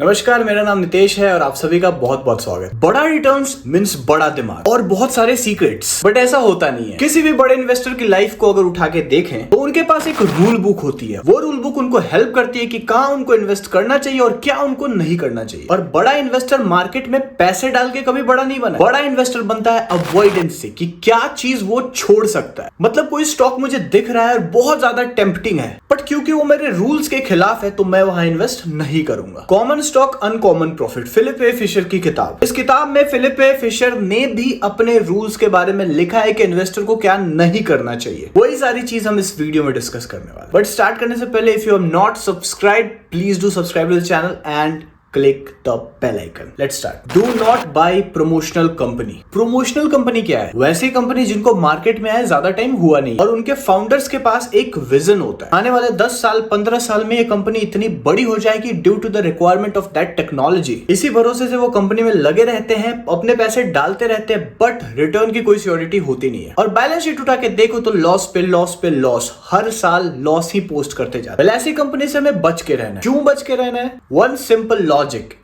नमस्कार, मेरा नाम नितेश है और आप सभी का बहुत बहुत स्वागत। बड़ा रिटर्न्स मींस बड़ा दिमाग और बहुत सारे सीक्रेट्स, बट ऐसा होता नहीं है। किसी भी बड़े इन्वेस्टर की लाइफ को अगर उठा के देखें तो उनके पास एक रूल बुक होती है। वो रूल बुक उनको हेल्प करती है कि कहाँ उनको इन्वेस्ट करना चाहिए और क्या उनको नहीं करना चाहिए। और बड़ा इन्वेस्टर मार्केट में पैसे डाल के कभी बड़ा नहीं बना। बड़ा इन्वेस्टर बनता है अवॉइडेंस से कि क्या चीज वो छोड़ सकता है। मतलब कोई स्टॉक मुझे दिख रहा है और बहुत ज्यादा टेम्पटिंग है, बट क्योंकि वो मेरे रूल्स के खिलाफ है तो मैं वहां इन्वेस्ट नहीं करूंगा। Common stock uncommon profit, Philip A Fisher की किताब। इस किताब में फिलिप ए फिशर ने भी अपने रूल्स के बारे में लिखा है कि इन्वेस्टर को क्या नहीं करना चाहिए। वही सारी चीज हम इस वीडियो में डिस्कस करने वाले। बट स्टार्ट करने से पहले if you have not subscribe, please do subscribe to the channel and click the bell icon. Let's start. Do not buy promotional company. Promotional company क्या है? वैसी कंपनी जिनको मार्केट में आए ज्यादा टाइम हुआ नहीं और उनके फाउंडर्स के पास एक विजन होता है। आने वाले 10 साल 15 साल में ये कंपनी इतनी बड़ी हो जाएगी due to the requirement of that technology. इसी भरोसे से वो कंपनी में लगे रहते हैं, अपने पैसे डालते रहते हैं, बट रिटर्न की कोई सिक्योरिटी होती नहीं है। और बैलेंस शीट उठा के देखो तो लॉस पे लॉस पे लॉस, हर साल लॉस ही पोस्ट करते जाते हैं। ऐसी कंपनी से हमें बच के रहना है। क्यों बच के रहना है? One simple logic,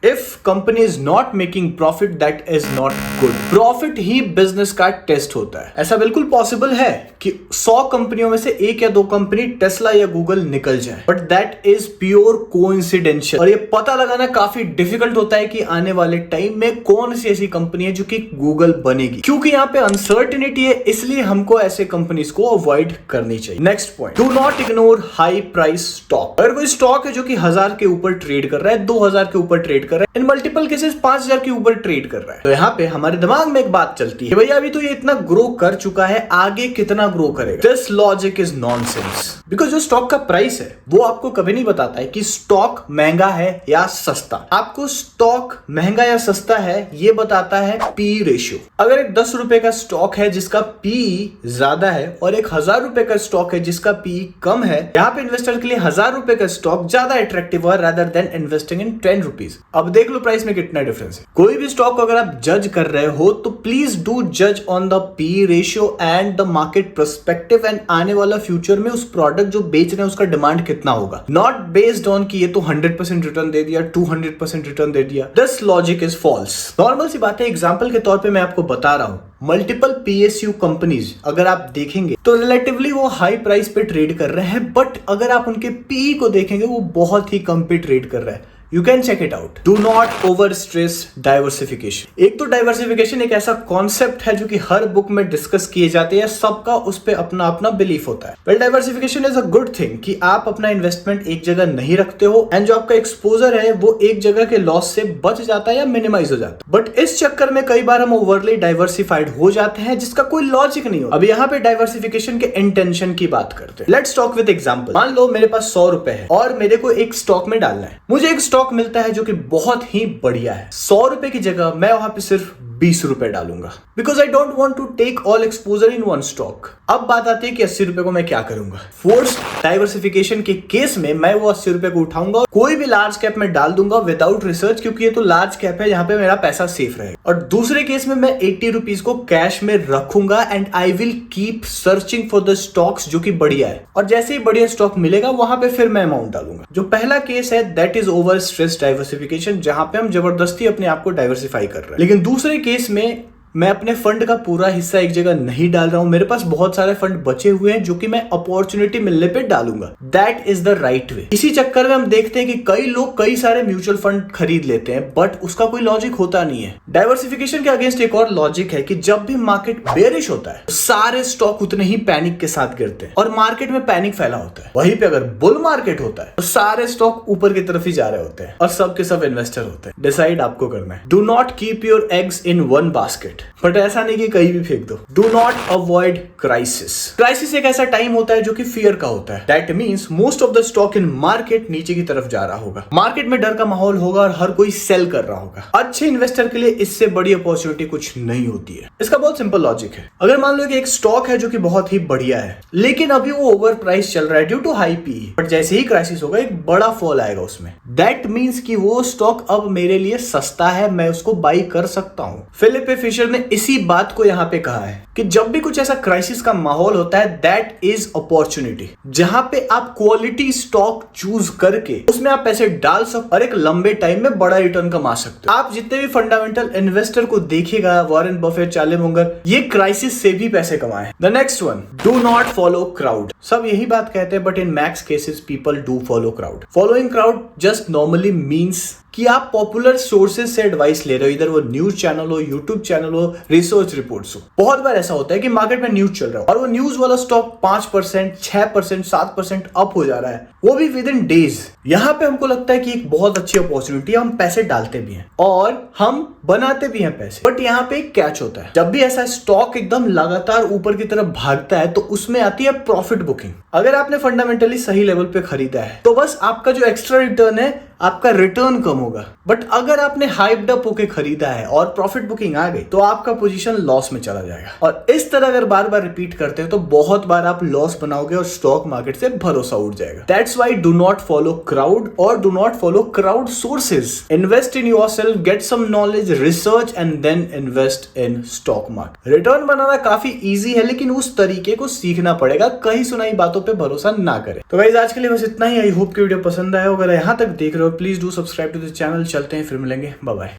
if company is not making profit that is not good। Profit he business का टेस्ट होता है। ऐसा बिल्कुल पॉसिबल है कि 100 कंपनियों में से एक या दो कंपनी टेस्ला या गूगल निकल जाए, बट दैट इज प्योर कोइंसिडेंशियल। और ये पता लगाना काफी डिफिकल्ट होता है कि आने वाले टाइम में कौन सी ऐसी कंपनी है जो कि गूगल बनेगी, क्योंकि यहाँ पे अनसर्टेनिटी है। इसलिए हमको ऐसे कंपनीज को अवॉइड करनी चाहिए। Next point, do not ignore high price stock. अगर कोई स्टॉक है जो कि 1000 के ऊपर ट्रेड कर रहा है, 2000 के ऊपर ट्रेड कर रहा है, इन मल्टीपल केसेस 5000 के ऊपर ट्रेड कर रहा है, तो यहाँ पे हमारे दिमाग में एक बात चलती है, भैया अभी तो ये इतना ग्रो कर चुका है, आगे कितना ग्रो करेगा। This logic is nonsense, because जो स्टॉक का प्राइस है वो आपको कभी नहीं बताता है कि स्टॉक महंगा है या सस्ता। आपको स्टॉक महंगा या सस्ता है ये बताता है पी रेशियो। अगर एक 10 रुपए का स्टॉक है जिसका पी ज्यादा है और एक 1000 रुपए का स्टॉक है जिसका पी कम है, यहाँ पे इन्वेस्टर के लिए 1000 रुपए का स्टॉक ज्यादा अट्रैक्टिव है rather than investing in 10 rupees. अब देख लो प्राइस में कितना डिफरेंस है। कोई भी स्टॉक को अगर आप जज कर रहे हो तो प्लीज डू जज on the P ratio and the market perspective and आने वाला फ्यूचर में उस प्रोडक्ट जो बेच रहे हैं उसका डिमांड कितना होगा, नॉट बेस्ड ऑन कि ये तो 100% रिटर्न दे दिया, 200% रिटर्न दे दिया। This logic is false. Normal सी बात है, एग्जांपल के तौर पे मैं आपको बता रहा हूं, मल्टीपल पीएसयू कंपनीज अगर आप देखेंगे तो रिलेटिवली वो हाई प्राइस पे ट्रेड कर रहे हैं, बट अगर आप उनके पी को देखेंगे वो बहुत ही कम पे ट्रेड कर रहा है। You can check it out. Do not over stress diversification. एक तो डाइवर्सिफिकेशन एक ऐसा कॉन्सेप्ट है जो कि हर बुक में डिस्कस किए जाते हैं, सबका उस पे अपना अपना बिलीफ होता है। Well, diversification is a good thing कि आप अपना इन्वेस्टमेंट एक जगह नहीं रखते हो एंड जो आपका एक्सपोजर है वो एक जगह के लॉस से बच जाता है या मिनिमाइज हो जाता है। बट इस चक्कर में कई बार हम ओवरली डाइवर्सिफाइड हो जाते हैं जिसका कोई लॉजिक नहीं होता। अब यहाँ पे डाइवर्सिफिकेशन के इंटेंशन की बात करते हैं। Let's talk with example. मान लो मेरे पास 100 रुपए है और मेरे को एक स्टॉक में डालना है। मुझे एक स्टॉक मिलता है जो कि बहुत ही बढ़िया है। 100 रुपए की जगह मैं वहां पे सिर्फ 20 रुपए डालूंगा, because I don't want to take all exposure in one stock. अब बात आती है कि 80 रुपए को मैं क्या करूंगा। फोर्स्ड डाइवर्सिफिकेशन के केस में मैं वो 80 रुपए को उठाऊंगा, कोई भी लार्ज कैप में डाल दूंगा विदाउट रिसर्च, क्योंकि ये तो लार्ज कैप है, यहाँ पे मेरा पैसा सेफ रहेगा। और दूसरे केस में मैं 80 रुपीज को कैश में रखूंगा and I will keep searching for the stocks जो कि बढ़िया है, और जैसे ही बढ़िया स्टॉक मिलेगा वहां पे फिर मैं अमाउंट डालूंगा। जो पहला केस है that is over stress diversification, जहां पे हम जबरदस्ती अपने आप को डाइवर्सिफाई कर रहे हैं। लेकिन दूसरे केस में मैं अपने फंड का पूरा हिस्सा एक जगह नहीं डाल रहा हूं, मेरे पास बहुत सारे फंड बचे हुए हैं जो कि मैं अपॉर्चुनिटी मिलने पे डालूंगा। That is the right way. इसी चक्कर में हम देखते हैं कि कई लोग कई सारे म्यूचुअल फंड खरीद लेते हैं, बट उसका कोई लॉजिक होता नहीं है। डाइवर्सिफिकेशन के अगेंस्ट एक और लॉजिक है कि जब भी मार्केट बेरिश होता है सारे स्टॉक उतने ही पैनिक के साथ गिरते हैं और मार्केट में पैनिक फैला होता है। वहीं पे अगर बुल मार्केट होता है तो सारे स्टॉक ऊपर की तरफ ही जा रहे होते हैं और सबके सब इन्वेस्टर होते हैं। डिसाइड आपको करना है। Do not keep your eggs in one basket, but ऐसा नहीं कि कहीं भी फेंक दो। Do not avoid crisis. Crisis एक ऐसा टाइम होता है जो कि फियर का होता है। That means most of the stock in market नीचे की तरफ जा रहा होगा, मार्केट में डर का माहौल होगा और हर कोई सेल कर रहा होगा। अच्छे इन्वेस्टर के लिए इससे बड़ी अपॉर्चुनिटी कुछ नहीं होती है। इसका बहुत सिंपल लॉजिक है। अगर मान लो कि एक स्टॉक है जो कि बहुत ही बढ़िया है, लेकिन अभी वो ओवर प्राइस चल रहा है due to high P, but जैसे ही क्राइसिस होगा एक बड़ा फॉल आएगा उसमें, दैट मींस कि वो स्टॉक अब मेरे लिए सस्ता है, मैं उसको बाई कर सकता हूं। फिलिप ए फिशर ने इसी बात को यहाँ पे कहा है कि जब भी कुछ ऐसा क्राइसिस का माहौल होता है दैट इज अपॉर्चुनिटी, जहां पे आप क्वालिटी स्टॉक चूज करके उसमें आप पैसे डाल सकते और एक लंबे टाइम में बड़ा रिटर्न कमा सकते हो। आप जितने भी फंडामेंटल इन्वेस्टर को देखिएगा, वॉरेन बफेट, चार्ली मुंगर, ये क्राइसिस से भी पैसे कमाए। The next one, do not follow crowd. सब यही बात कहते हैं but in max cases people do follow crowd. Following crowd just normally means कि आप पॉपुलर सोर्सेज से एडवाइस ले रहे हो, इधर वो न्यूज चैनल हो, यूट्यूब चैनल हो, रिसर्च रिपोर्ट्स हो। बहुत बार ऐसा होता है कि मार्केट में न्यूज चल रहा है और वो न्यूज वाला स्टॉक 5%, 6%, 7% अप हो जा रहा है, वो भी विद इन डेज। यहाँ पे हमको लगता है कि एक बहुत अच्छी अपॉर्चुनिटी है, हम पैसे डालते भी हैं और हम बनाते भी हैं पैसे। बट यहाँ पे एक कैच होता है, जब भी ऐसा स्टॉक एकदम लगातार ऊपर की तरफ भागता है तो उसमें आती है प्रॉफिट बुकिंग। अगर आपने फंडामेंटली सही लेवल पे खरीदा है तो बस आपका जो एक्स्ट्रा रिटर्न है, आपका रिटर्न कम होगा। बट अगर आपने हाइप्ड अप होके खरीदा है और प्रॉफिट बुकिंग आ गई तो आपका पोजीशन लॉस में चला जाएगा। और इस तरह अगर बार बार रिपीट करते हैं तो बहुत बार आप लॉस बनाओगे और स्टॉक मार्केट से भरोसा उठ जाएगा। That's why do not follow crowd और do not follow crowd sources. Invest in yourself, get some knowledge, research and then invest in stock market. Return बनाना काफी इजी है लेकिन उस तरीके को सीखना पड़ेगा, कहीं सुनाई बातों पे भरोसा ना करें। तो गाइस आज के लिए बस इतना ही। आई होप कि वीडियो पसंद आया। अगर यहाँ तक देख रहे हो please do subscribe to the channel. चलते हैं, फिर मिलेंगे, बाय बाय।